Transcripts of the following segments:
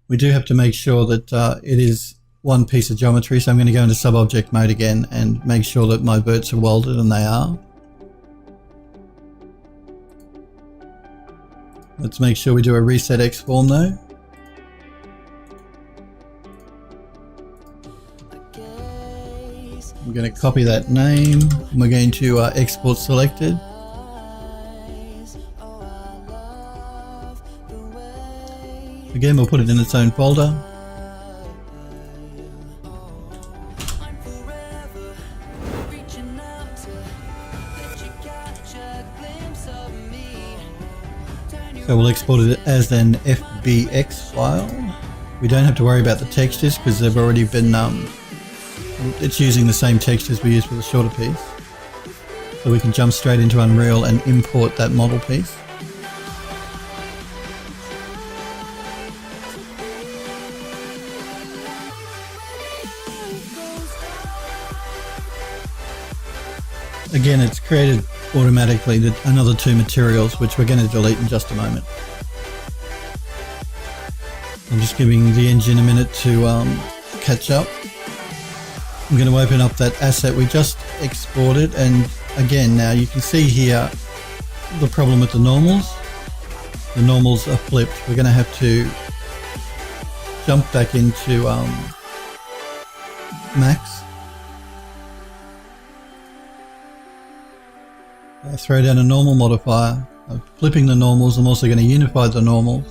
we do have to make sure that it is one piece of geometry. So I'm going to go into sub-object mode again and make sure that my verts are welded, and they are. Let's make sure we do a reset X form though. We're going to copy that name and we're going to export selected. Again, we'll put it in its own folder. So we'll export it as an FBX file. We don't have to worry about the textures because they've already been, it's using the same textures we used for the shorter piece. So we can jump straight into Unreal and import that model piece. Again, it's created automatically another 2 materials, which we're going to delete in just a moment. I'm just giving the engine a minute to catch up. I'm going to open up that asset we just exported, and again, now you can see here the problem with the normals. The normals are flipped. We're going to have to jump back into max. Throw down a normal modifier. Flipping the normals, I'm also going to unify the normals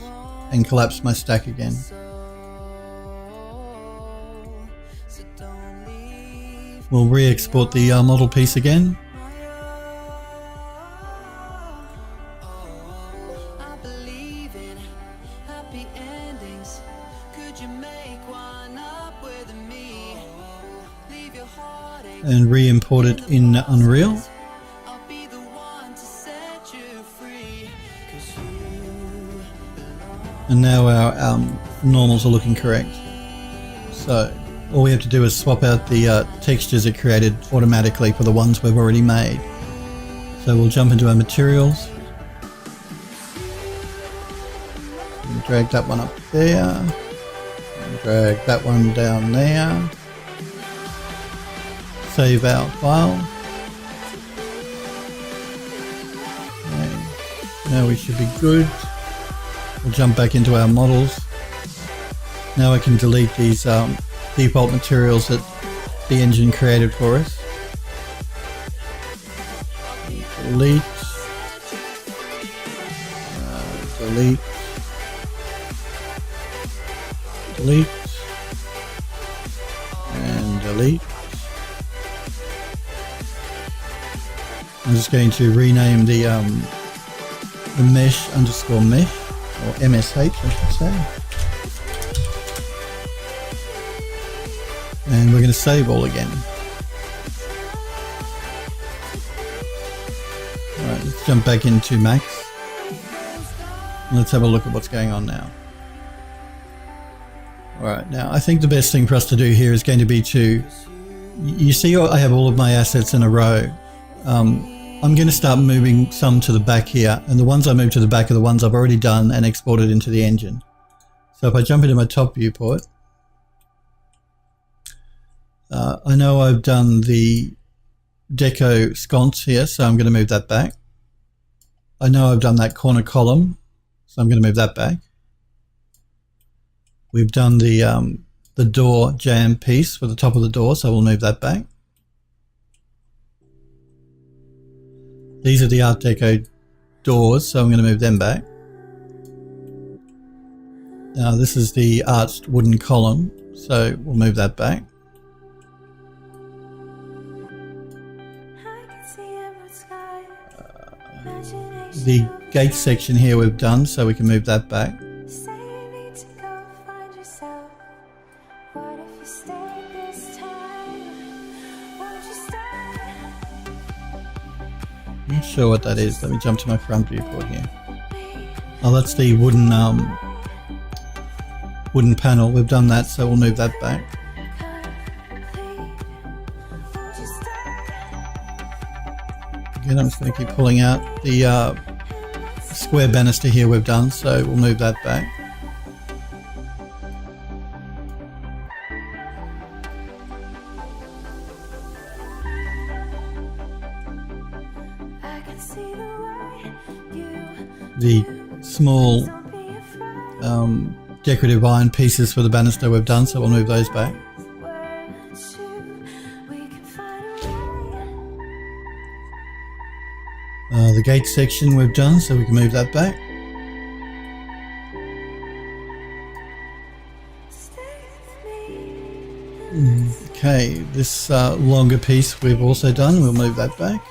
and collapse my stack again. We'll re-export the model piece again. And re-import it in Unreal. And now our normals are looking correct. So all we have to do is swap out the textures it created automatically for the ones we've already made. So we'll jump into our materials. And drag that one up there. And drag that one down there. Save our file. Okay. Now we should be good. We'll jump back into our models. Now I can delete these default materials that the engine created for us. Delete. Delete. Delete. And delete. I'm just going to rename the mesh underscore mesh. Or MSH, I should say. And we're going to save all again. Alright, let's jump back into max. And let's have a look at what's going on now. Alright, now I think the best thing for us to do here is going to be to... You see I have all of my assets in a row. I'm going to start moving some to the back here, and the ones I move to the back are the ones I've already done and exported into the engine. So if I jump into my top viewport, I know I've done the Deco sconce here, so I'm going to move that back. I know I've done that corner column, so I'm going to move that back. We've done the door jam piece for the top of the door, so we'll move that back. These are the Art Deco doors, so I'm going to move them back. Now this is the arched wooden column, so we'll move that back. The gate section here we've done, so we can move that back. Not sure what that is. Let me jump to my front viewport here. Oh, that's the wooden panel. We've done that, so we'll move that back. Again, I'm just going to keep pulling out the square banister here we've done, so we'll move that back. the small decorative iron pieces for the banister we've done, so we'll move those back. The gate section we've done, so we can move that back. Okay, this longer piece we've also done, we'll move that back.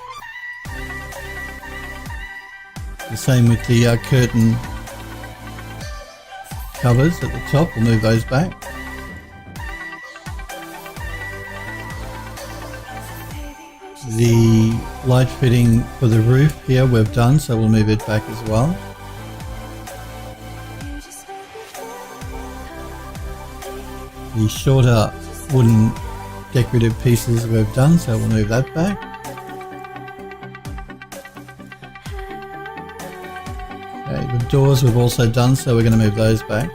The same with the curtain covers at the top, we'll move those back. The light fitting for the roof here we've done, so we'll move it back as well. The shorter wooden decorative pieces we've done, so we'll move that back. Okay, the doors we've also done, so we're going to move those back.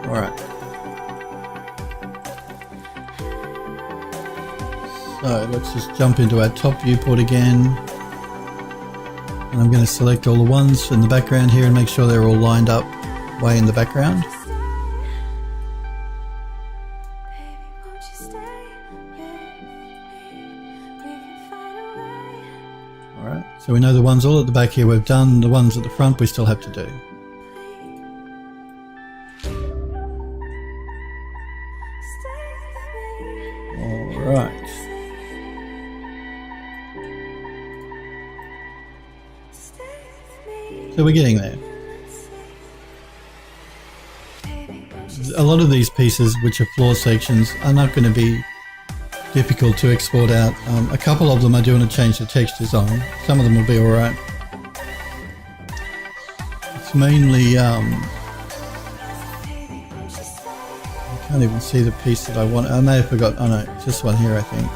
Alright. So let's just jump into our top viewport again. And I'm going to select all the ones in the background here and make sure they're all lined up way in the background. Alright, so we know the ones all at the back here we've done, the ones at the front we still have to do. Alright. So we're getting there. A lot of these pieces, which are floor sections, are not going to be difficult to export out. A couple of them I do want to change the textures on. Some of them will be alright. It's mainly, I can't even see the piece that I want. I may have forgot, oh no, it's this one here I think.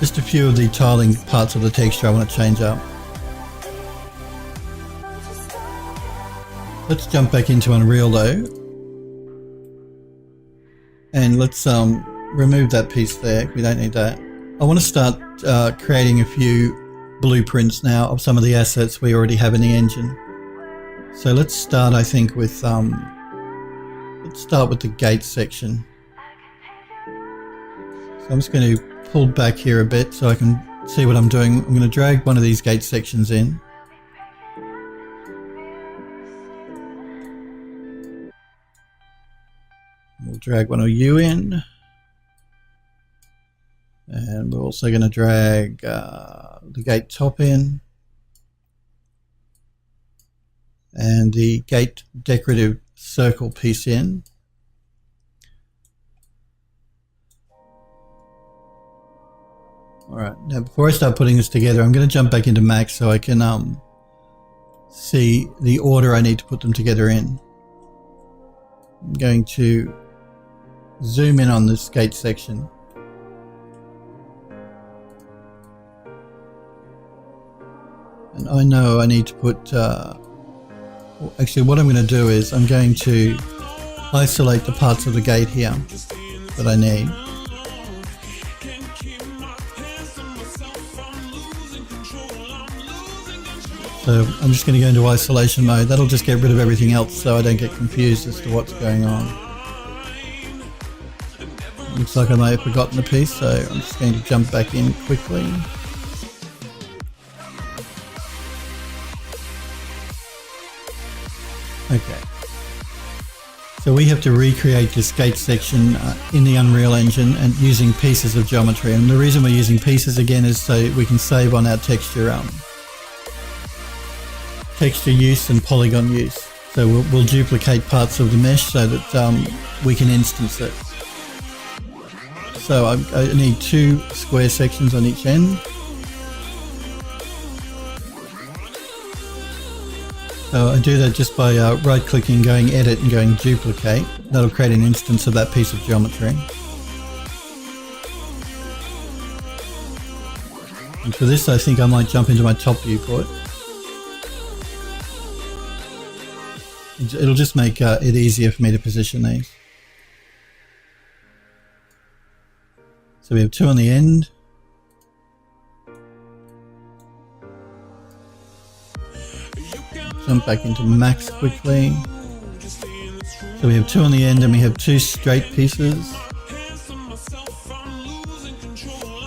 Just a few of the tiling parts of the texture I want to change up. Let's jump back into Unreal though, and let's remove that piece there. We don't need that. I want to start creating a few blueprints now of some of the assets we already have in the engine. So let's start, I think, with let's start with the gate section. So I'm just going to pull back here a bit so I can see what I'm doing. I'm going to drag one of these gate sections in. We'll drag one of you in, and we're also going to drag the gate top in, and the gate decorative circle piece in. Alright, now before I start putting this together, I'm going to jump back into Max so I can see the order I need to put them together in. I'm going to zoom in on this gate section. And I know I need to put, actually what I'm going to do is I'm going to isolate the parts of the gate here that I need. So I'm just going to go into isolation mode. That'll just get rid of everything else so I don't get confused as to what's going on. Looks like I may have forgotten a piece, so I'm just going to jump back in quickly. Okay. So we have to recreate this gate section in the Unreal Engine and using pieces of geometry. And the reason we're using pieces again is so we can save on our texture use and polygon use. So we'll duplicate parts of the mesh so that we can instance it. So I need 2 square sections on each end. So I do that just by right clicking, going edit and going duplicate. That'll create an instance of that piece of geometry. And for this I think I might jump into my top viewport. It'll just make it easier for me to position these. So we have 2 on the end. Jump back into max quickly. So we have 2 on the end and we have 2 straight pieces.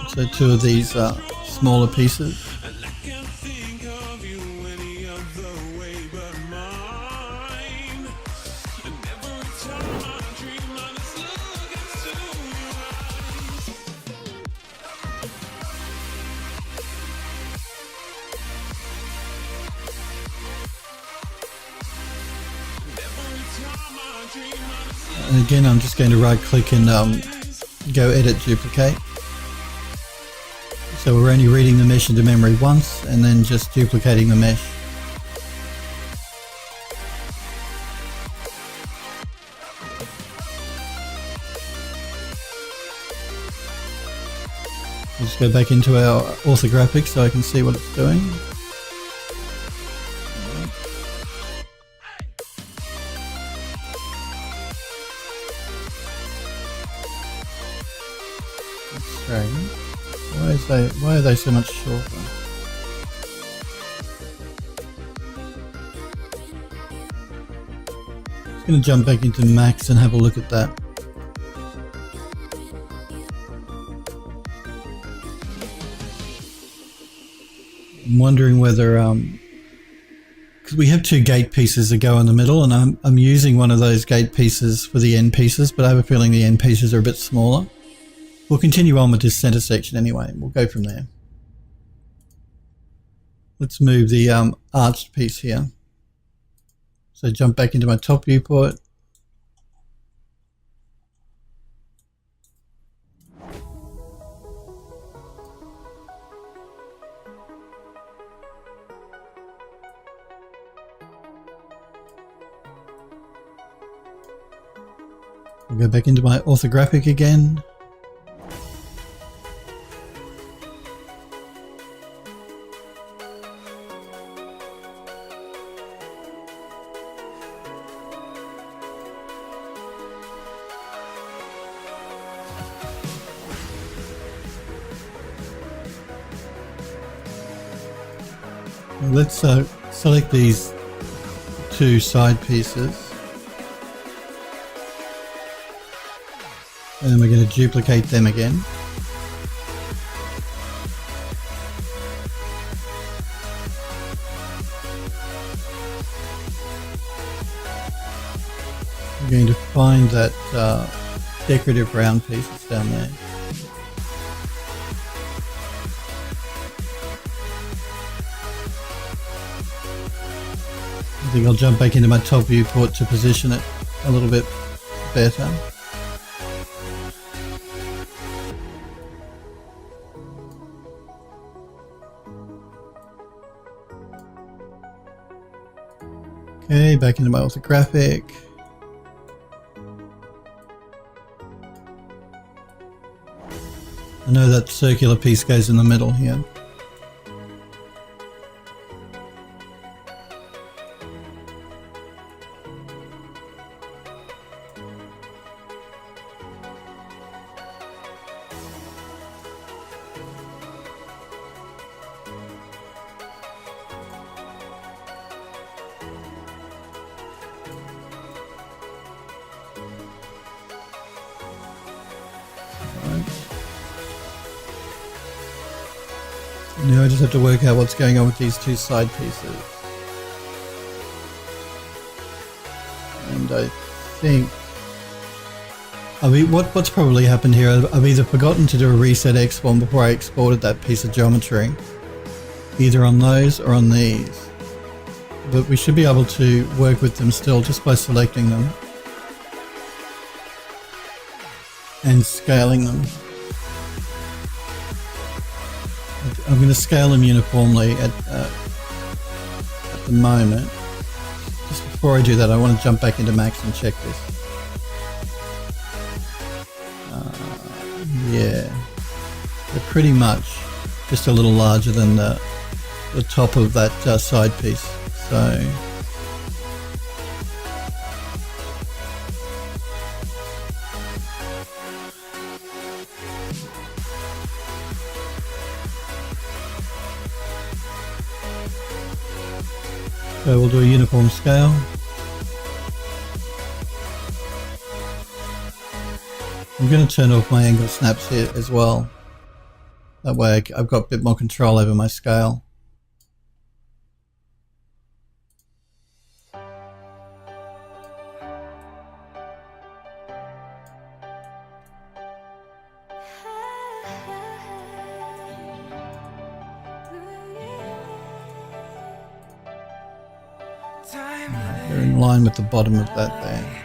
So 2 of these smaller pieces. And again, I'm just going to right click and go edit duplicate. So we're only reading the mesh into memory once and then just duplicating the mesh. We'll just go back into our orthographic so I can see what it's doing. Why are they so much shorter? Just going to jump back into max and have a look at that. I'm wondering whether because we have 2 gate pieces that go in the middle, and I'm using one of those gate pieces for the end pieces, but I have a feeling the end pieces are a bit smaller. We'll continue on with this center section anyway. We'll go from there. Let's move the arched piece here. So jump back into my top viewport. I'll go back into my orthographic again. Let's select these 2 side pieces, and then we're going to duplicate them again. We're going to find that decorative round piece that's down there. I think I'll jump back into my top viewport to position it a little bit better. Okay, back into my orthographic. I know that circular piece goes in the middle here. Now I just have to work out what's going on with these 2 side pieces. And I think what's probably happened here, I've either forgotten to do a reset export before I exported that piece of geometry, either on those or on these. But we should be able to work with them still just by selecting them and scaling them. I'm going to scale them uniformly at the moment. Just before I do that, I want to jump back into max and check this. Yeah, they're pretty much just a little larger than the top of that side piece. So So we'll do a uniform scale. I'm going to turn off my angle snaps here as well. That way I've got a bit more control over my scale. They're in line with the bottom of that there.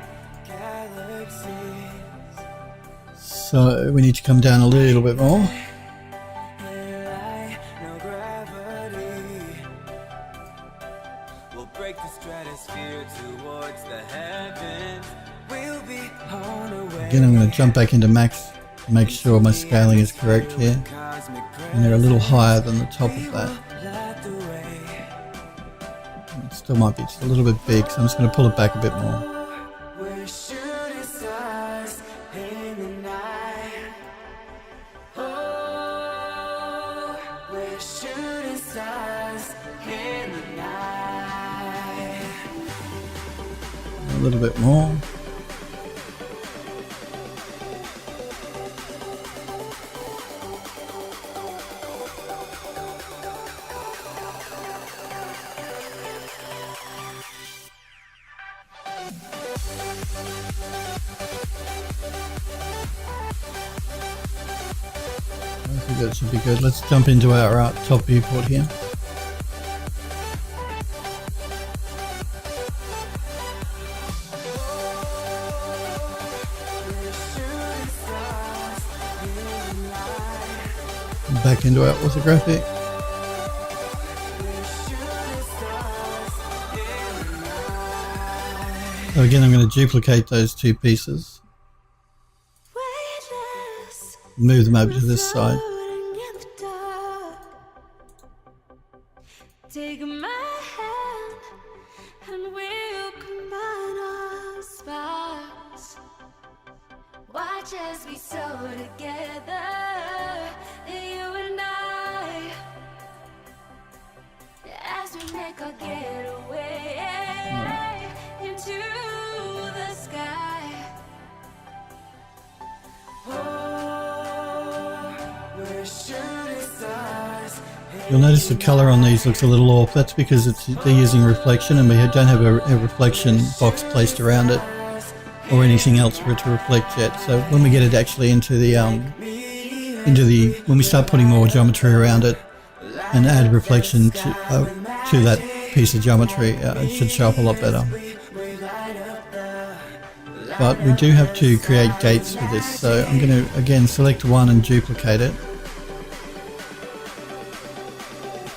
So we need to come down a little bit more. Again, I'm going to jump back into max to make sure my scaling is correct here. And they're a little higher than the top of that. It still might be just a little bit big, so I'm just going to pull it back a bit more. A little bit more. I think that should be good. Let's jump into our top viewport here. Back into our orthographic. So again, I'm going to duplicate those two pieces. Move them over to this side. Take my hand and we'll combine our sparks. Watch as we sew together, you and I, as we make our getaway into the sky. Oh, we're shooting stars. You'll notice the color on these looks a little off. That's because they're using reflection and we don't have a reflection box placed around it or anything else for it to reflect yet. So when we get it actually into the when we start putting more geometry around it and add reflection to that piece of geometry, it should show up a lot better. But we do have to create gates for this, so I'm going to again select one and duplicate it.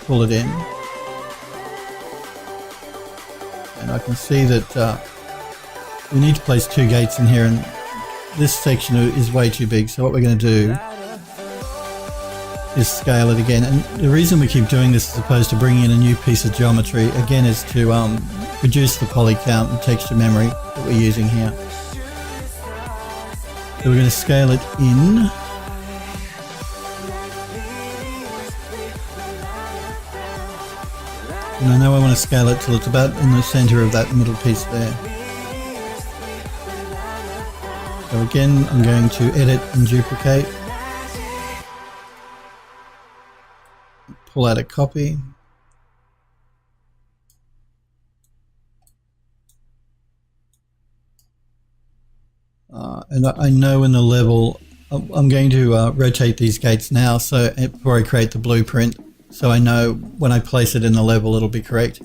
Pull it in, and I can see that we need to place two gates in here, and this section is way too big, so what we're going to do is scale it again. And the reason we keep doing this as opposed to bringing in a new piece of geometry again is to reduce the poly count and texture memory that we're using here. So we're going to scale it in. And I know I want to scale it till it's about in the center of that middle piece there. So again, I'm going to edit and duplicate. Pull out a copy. And I know in the level, I'm going to rotate these gates now, so before I create the blueprint, so I know when I place it in the level it'll be correct.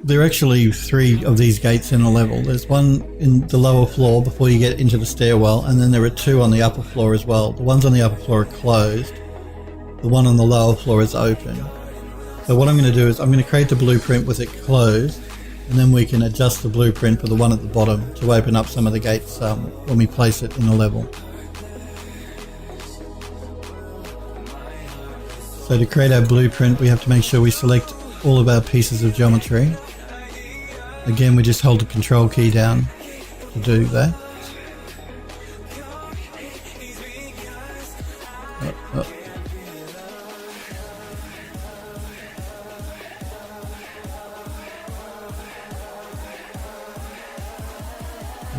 There are actually 3 of these gates in a level. There's one in the lower floor before you get into the stairwell, and then there are 2 on the upper floor as well. The ones on the upper floor are closed. The one on the lower floor is open. So what I'm going to do is I'm going to create the blueprint with it closed, and then we can adjust the blueprint for the one at the bottom to open up some of the gates when we place it in the level. So to create our blueprint, we have to make sure we select all of our pieces of geometry. Again, we just hold the control key down to do that.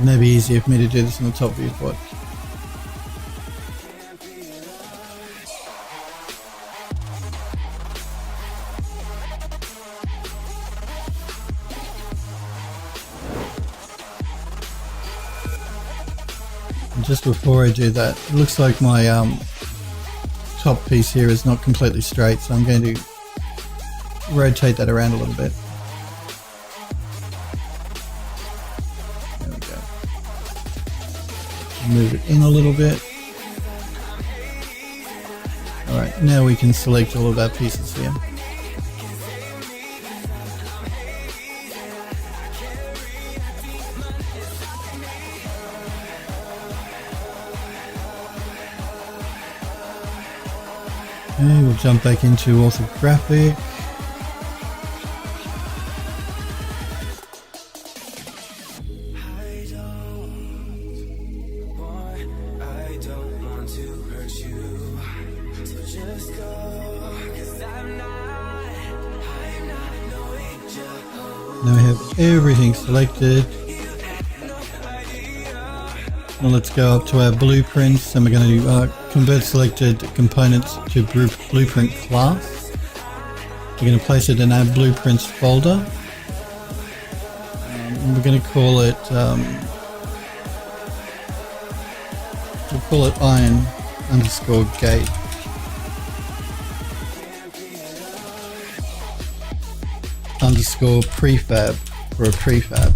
Maybe easier for me to do this on the top viewport. And just before I do that, it looks like my top piece here is not completely straight, so I'm going to rotate that around a little bit. There we go. Move it in a little bit. Alright, now we can select all of our pieces here. Okay, we'll jump back into orthographic. Now we have everything selected. Now let's go up to our blueprints, and we're going to convert selected components to blueprint class. We're going to place it in our blueprints folder. We're going to call it iron_gate. Underscore prefab for a prefab.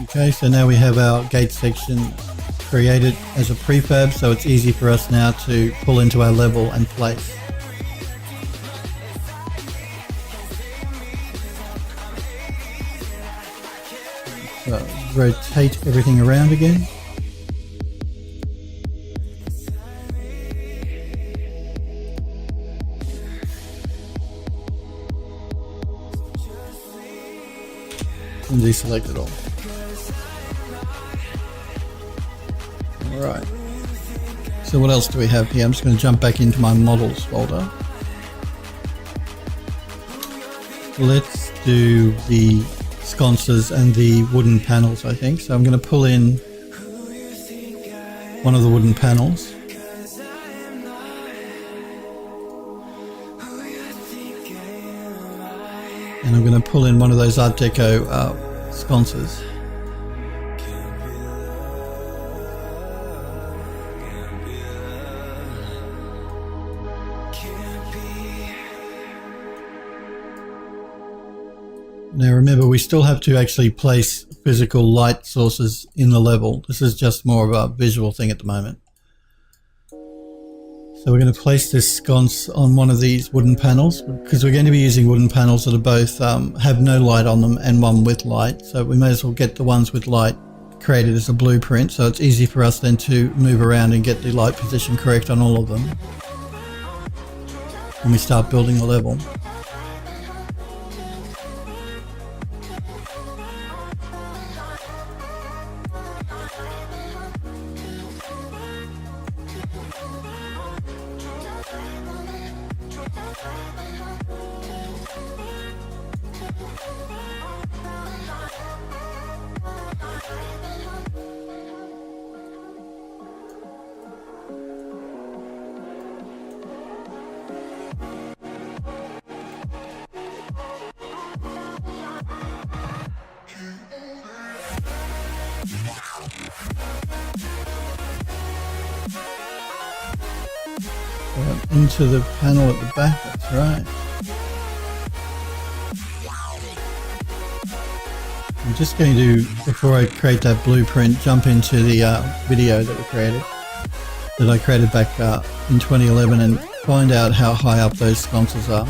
Okay, so now we have our gate section created as a prefab, so it's easy for us now to pull into our level and place. So rotate everything around again. And deselect it all. Alright. So what else do we have here? I'm just going to jump back into my models folder. Let's do the sconces and the wooden panels, I think. So I'm going to pull in one of the wooden panels. And I'm going to pull in one of those Art Deco sconces. Now remember, we still have to actually place physical light sources in the level. This is just more of a visual thing at the moment. So we're going to place this sconce on one of these wooden panels, because we're going to be using wooden panels that are both have no light on them and one with light. So we may as well get the ones with light created as a blueprint, so it's easy for us then to move around and get the light position correct on all of them when we start building the level. Into the panel at the back, that's right. I'm just going to, before I create that blueprint, jump into the video that I created back in 2011 and find out how high up those sconces are.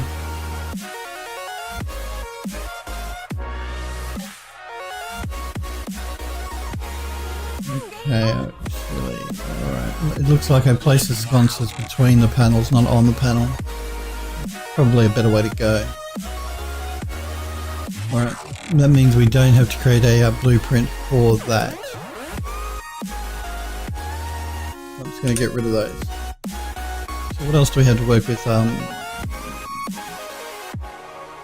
Okay, actually, alright. It looks like I placed the sconces between the panels, not on the panel. Probably a better way to go. Alright, that means we don't have to create a blueprint for that. I'm just going to get rid of those. So what else do we have to work with?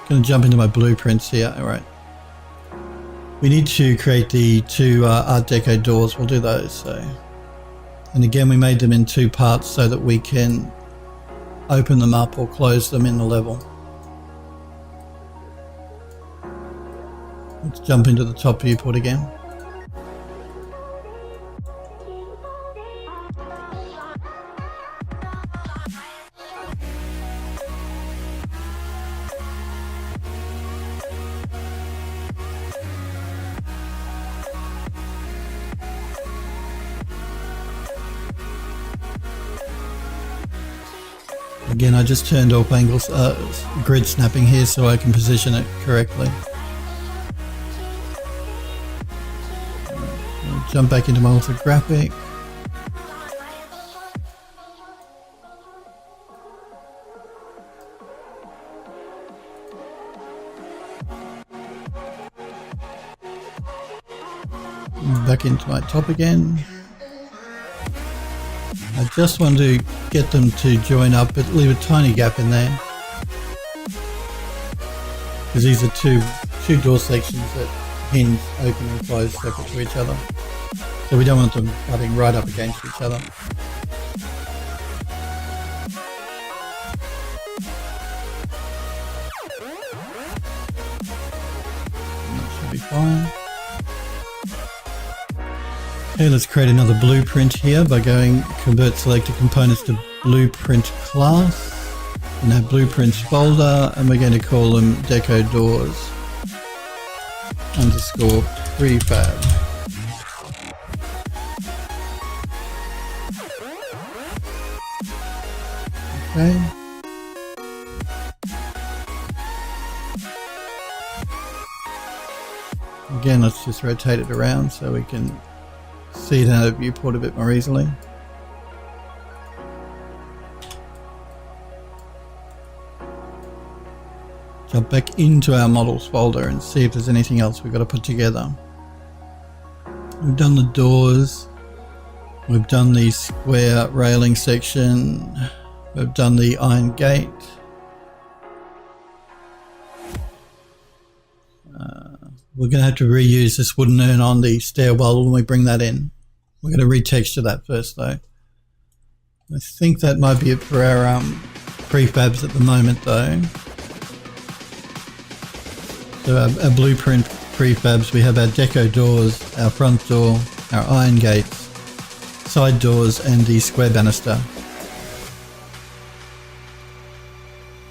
Going going to jump into my blueprints here. All right. We need to create the two Art Deco doors. We'll do those. So, and again, we made them in two parts so that we can open them up or close them in the level. Let's jump into the top viewport again. Again, I just turned off angles, grid snapping here so I can position it correctly. I'll jump back into my orthographic. Back into my top again. I just want to get them to join up, but leave a tiny gap in there. Because these are two door sections that hinge, open and close separate to each other. So we don't want them butting right up against each other. And that should be fine. Okay, let's create another blueprint here by going convert selected components to blueprint class. And have blueprints folder, and we're going to call them Deco doors underscore prefab. Okay. Again, let's just rotate it around so we can see it out of viewport a bit more easily. Jump back into our models folder and see if there's anything else we've got to put together. We've done the doors, we've done the square railing section, we've done the iron gate. We're going to have to reuse this wooden urn on the stairwell when we bring that in. We're going to retexture that first though. I think that might be it for our prefabs at the moment though. So our blueprint prefabs, we have our deco doors, our front door, our iron gates, side doors and the square banister.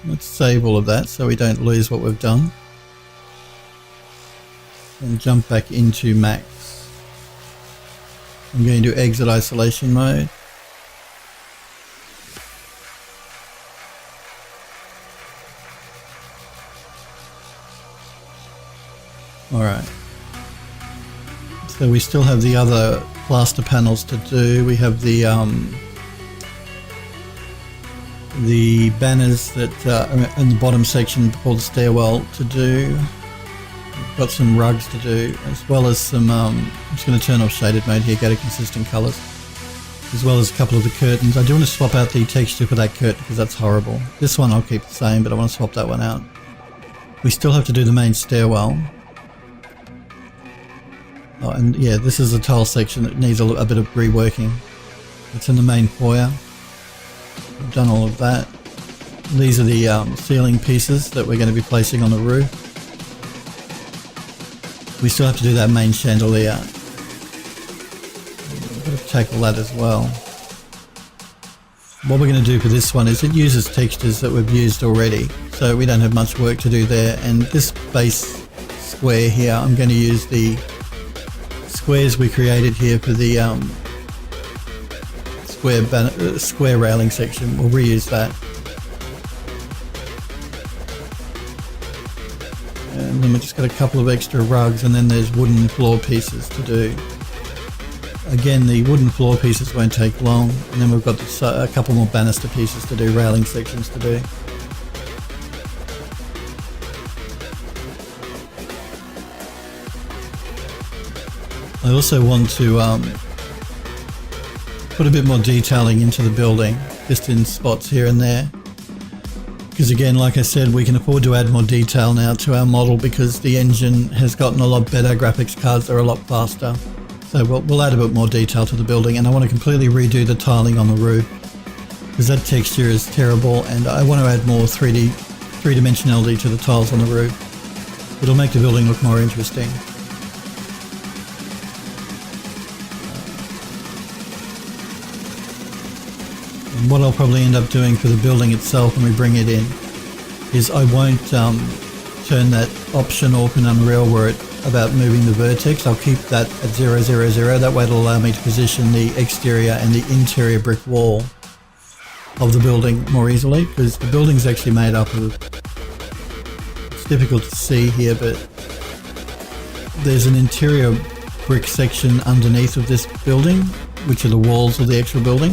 Let's save all of that so we don't lose what we've done. And jump back into Max. I'm going to exit isolation mode. Alright. So we still have the other plaster panels to do. We have the banners that are in the bottom section for the stairwell to do. We've got some rugs to do, as well as some, I'm just going to turn off shaded mode here, go to consistent colours, as well as a couple of the curtains. I do want to swap out the texture for that curtain because that's horrible. This one I'll keep the same, but I want to swap that one out. We still have to do the main stairwell. Oh, and yeah, this is a tile section that needs a bit of reworking. It's in the main foyer. We've done all of that. These are the ceiling pieces that we're going to be placing on the roof. We still have to do that main chandelier. We've got to tackle that as well. What we're going to do for this one is it uses textures that we've used already, so we don't have much work to do there. And this base square here, I'm going to use the squares we created here for the square railing section. We'll reuse that. And then we've just got a couple of extra rugs, and then there's wooden floor pieces to do. Again, the wooden floor pieces won't take long, and then we've got a couple more banister pieces to do, railing sections to do. I also want to put a bit more detailing into the building, just in spots here and there. Because again, like I said, we can afford to add more detail now to our model because the engine has gotten a lot better. Graphics cards are a lot faster. So we'll add a bit more detail to the building, and I want to completely redo the tiling on the roof because that texture is terrible, and I want to add more three-dimensionality to the tiles on the roof. It'll make the building look more interesting. And what I'll probably end up doing for the building itself when we bring it in is I won't turn that option off in Unreal where about moving the vertex. I'll keep that at 0, 0, 0. That way it'll allow me to position the exterior and the interior brick wall of the building more easily, because the building's actually made up of, it's difficult to see here, but there's an interior brick section underneath of this building, which are the walls of the actual building.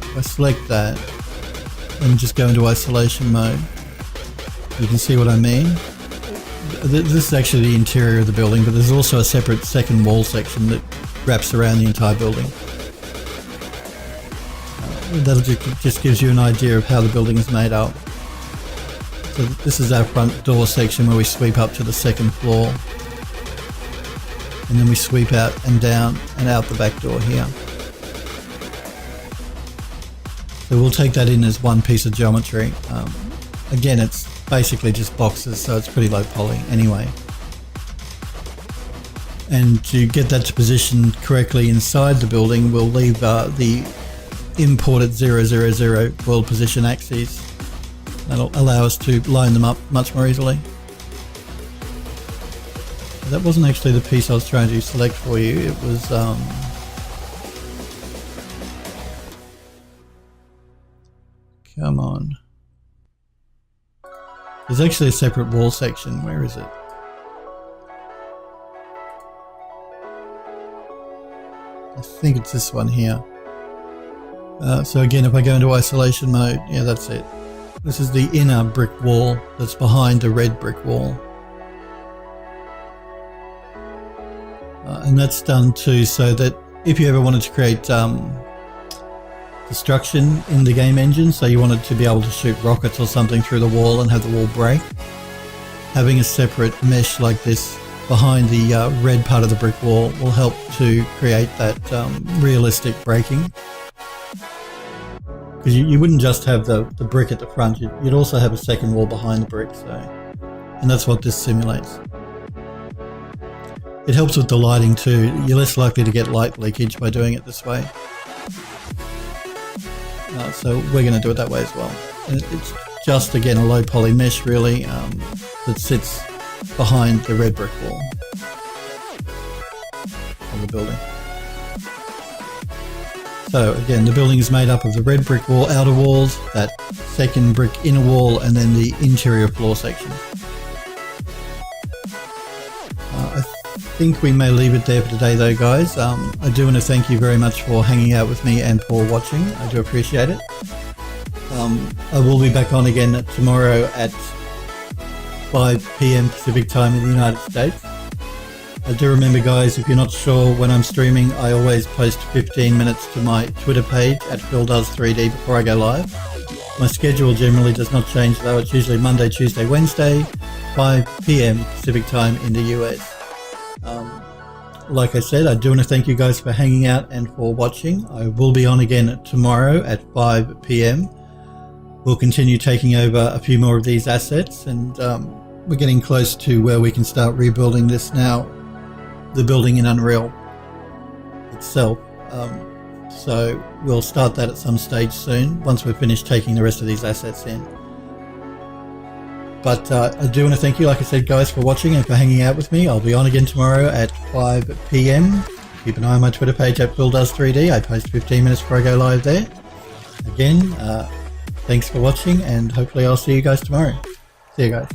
If I select that and just go into isolation mode, you can see what I mean. This is actually the interior of the building, but there's also a separate second wall section that wraps around the entire building. That just gives you an idea of how the building is made up. So this is our front door section where we sweep up to the second floor, and then we sweep out and down and out the back door here. So we'll take that in as one piece of geometry. Again, it's basically just boxes, so it's pretty low poly anyway. And to get that to position correctly inside the building, we'll leave the imported 0, 0, 0 world position axes. That'll allow us to line them up much more easily. That wasn't actually the piece I was trying to select for you. It was come on. There's actually a separate wall section. Where is it? I think it's this one here. So again, if I go into isolation mode, yeah, that's it. This is the inner brick wall that's behind the red brick wall. And that's done too so that if you ever wanted to create destruction in the game engine, so you wanted to be able to shoot rockets or something through the wall and have the wall break, having a separate mesh like this behind the red part of the brick wall will help to create that realistic breaking. Because you wouldn't just have the brick at the front, you'd also have a second wall behind the brick, and that's what this simulates. It helps with the lighting too. You're less likely to get light leakage by doing it this way. So we're going to do it that way as well. And it's just, again, a low poly mesh really that sits behind the red brick wall of the building. So again, the building is made up of the red brick wall outer walls, that second brick inner wall, and then the interior floor section. I think we may leave it there for today though, guys. I do want to thank you very much for hanging out with me and for watching. I do appreciate it. I will be back on again tomorrow at 5 PM Pacific time in the United States. I do remember, guys, if you're not sure when I'm streaming, I always post 15 minutes to my Twitter page at PhilDoes3D before I go live. My schedule generally does not change though. It's usually Monday, Tuesday, Wednesday, 5 PM Pacific time in the US. Like I said, I do want to thank you guys for hanging out and for watching. I will be on again tomorrow at 5 PM. We'll continue taking over a few more of these assets, and we're getting close to where we can start rebuilding this now, the building in Unreal itself. So we'll start that at some stage soon once we're finished taking the rest of these assets in. But I do want to thank you, like I said, guys, for watching and for hanging out with me. I'll be on again tomorrow at 5 PM. Keep an eye on my Twitter page at PhilDoes3D. I post 15 minutes before I go live there. Again, thanks for watching, and hopefully I'll see you guys tomorrow. See you guys.